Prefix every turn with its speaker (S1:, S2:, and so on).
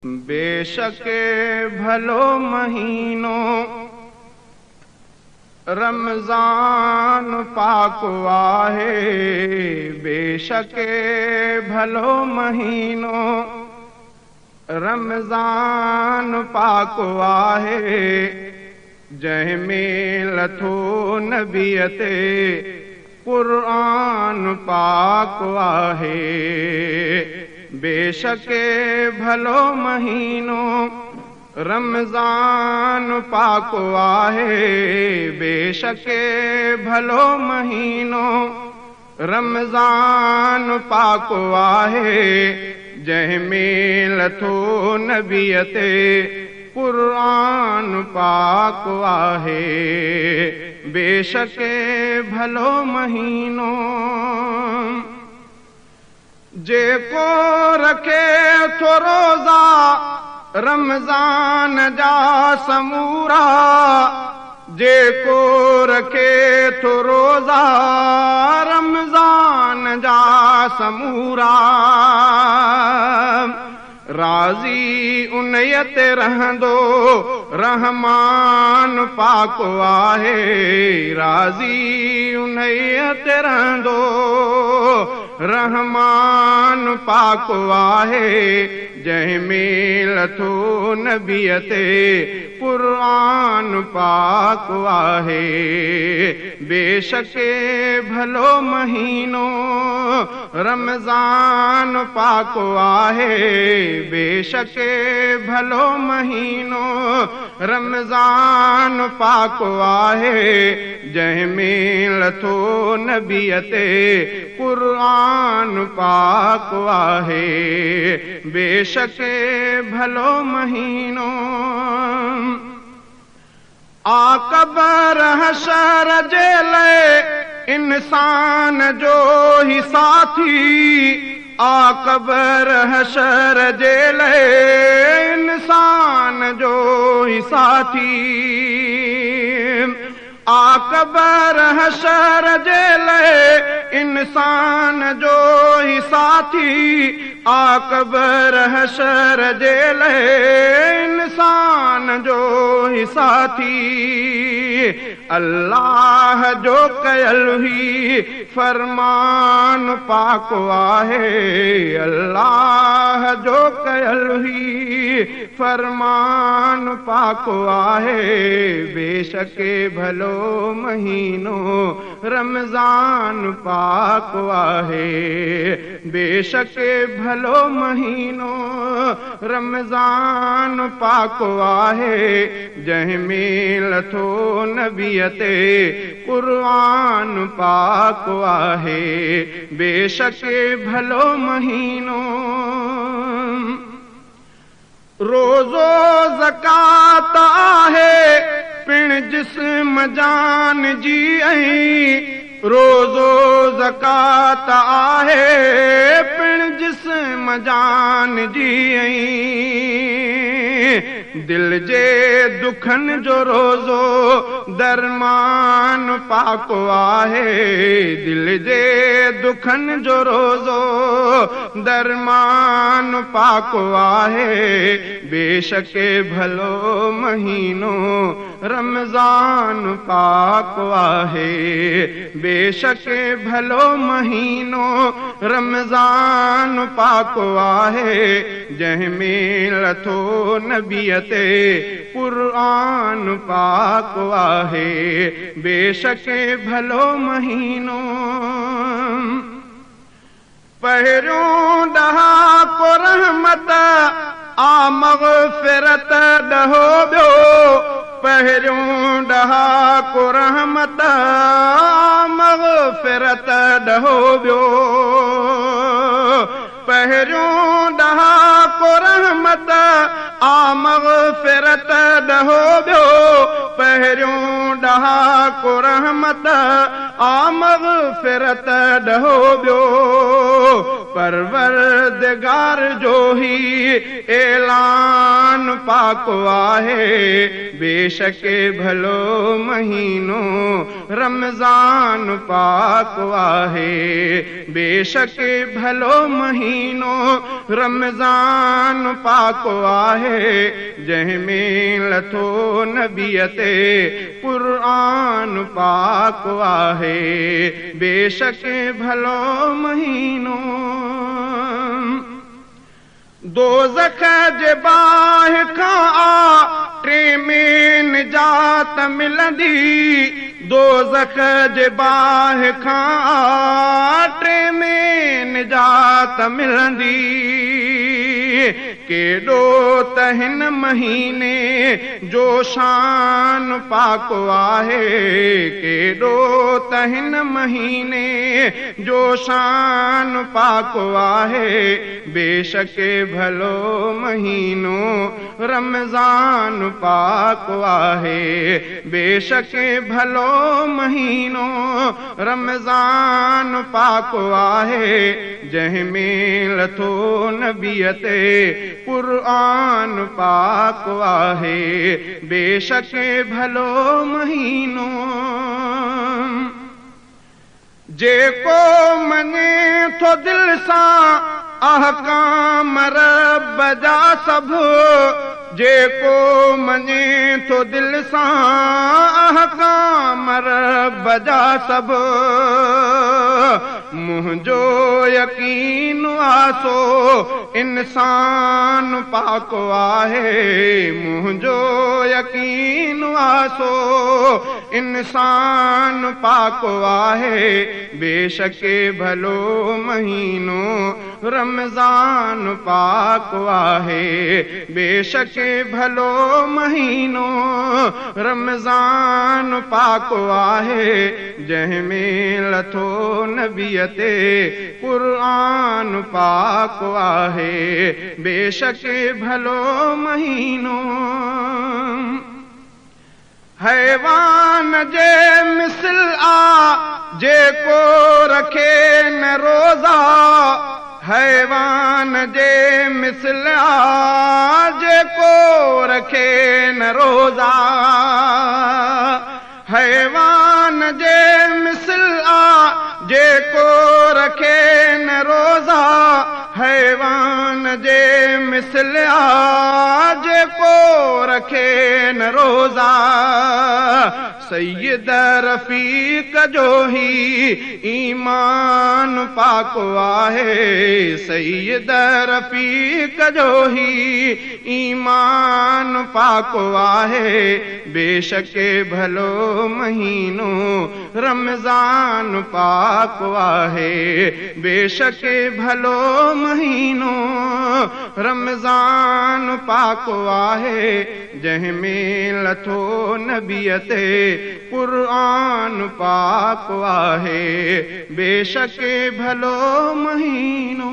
S1: बेशक भलो महीनो रमज़ान पाक आहे। बेशक भलो महीनो रमज़ान पाक आहे। जंहिंमें लथो नबीअ ते क़ुर्आन पाक आहे। बेशक भलो महीनो रमज़ान पाक आहे। बेशक भलो महीनो रमज़ान पाक आहे। जंहिंमें लथो नबीअ ते क़ुर्आन पाक आहे। बेशक भलो महीनो जेको रखे थो रोज़ा रमज़ान जा समूरा। जेको रखे थो रोज़ा रमज़ान जा समूरा। राज़ी उन्हीअ ते रहंदो रहमान पाक आहे। राज़ी उन्हीअ ते रहंदो रहमान पाक आहे। जंहिंमें लथो नबीअ ते क़ुर्आन पाक आहे। बेशक भलो महीनो रमज़ान पाक आहे। बेशक भलो महीनो रमज़ान पाक आहे। जंहिंमें लथो नबीअ ते क़ुर्आन पाक आहे। बेशक भलो महीनो आक़बर हशर जे लाइ इंसान जो ही साथी। आक़बर हशर जे लाइ इंसान जो ही साथी। आक़बर हशर जे लाइ इंसान जो ही साथी। आक़बर हशर जे लाइ इंसान जो ही साथी। अल्लाह जो कयल ही फरमान पाक आहे। अल्लाह जो कयल ही फरमान पाक आहे। बेशक भलो महीनो रमज़ान पाक आहे। बेशक भलो महीनो रमज़ान पाक आहे। जंहिंमें लथो नबीअ ते क़ुर्आन पाक आहे। बेशक भलो महीनो रोज़ो ज़कात आहे। पिण जिस्म जान जी ऐं रोज़ो ज़कात आहे। पिण जिस्म जान जी ऐं दिल जे दुखन जो रोज़ो दरमान पाक आहे। दिल जे दुखन जो रोज़ो दरमान पाक आहे। बेशक भलो महीनो रमज़ान पाक आहे। बेशक भलो महीनो रमज़ान पाक आहे। जंहिंमें लथो नबीअ ते क़ुर्आन पाक आहे। बेशक भलो महीनो पहिरियों ॾहाको रहमत आ मग़फ़िरत ॾहो ॿियो। पहिरियों ॾहाको रहमत आ मग़फ़िरत ॾहो ॿियो। पहिरियों ॾहाको रहमत आ मग़फ़िरत ॾहो ॿियो। पहिरियों डहाको रहमत आ मग़फ़िरत ॾहो ॿियो परवरदिगार जो ही ऐलान पाको आहे बेशक भलो महीनो रमज़ान पाको आहे बेशक भलो महीनो रमज़ान पाको आहे जंहिंमें लथो नबीअ ते क़ुर्आन पाको आहे बेशक भलो महीनो दोज़ख जे बाहि खां टे में निजात मिलंदी दोज़ख जे बाहि खां टे में निजात मिलंदी केॾो त हिन महीने जो शान पाको आहे केॾो त हिन महीने जो शान पाको आहे बेशक भलो महीनो रमज़ान पाको आहे बेशक भलो महीनो रमज़ान पाको आहे जंहिंमें लथो नबीअ ते क़ुर्आन पाको आहे बेशक भलो महीनो जेको मञे थो दिल सां अहकाम रब जा सभु जेको मञे थो दिल सां अहकाम रब जा सभु मुंहिंजो यकीन आसो इंसान पाको आहे मुंहिंजो यकीन आसो इंसान पाको आहे बेशक भलो महीनो रमज़ान पाको आहे बेशक भलो महीनो रमज़ान पाको आहे जंहिंमें लथो नबीअ ते क़ुर्आन पाको आहे बेशक भलो महीनो हैवान जे मिसल आ जेको रखे न रोज़ा हैवान जे मिसल आ जेको रखे न रोज़ा हैवान जे मिसल आ जेको रखे न रोज़ा हैवान जे मिसल आ जेको रखे न रोज़ा सैयद रफ़ीक जो ही ईमान पाको आहे सैयद रफ़ीक जो ही ईमान पाको आहे बेशक भलो महीनो रमज़ान पाको आहे बेशक भलो महीनो रमज़ान पाको आहे जंहिंमें लथो नबीअ ते क़ुर्आन पाको आहे बेशक भलो महीनो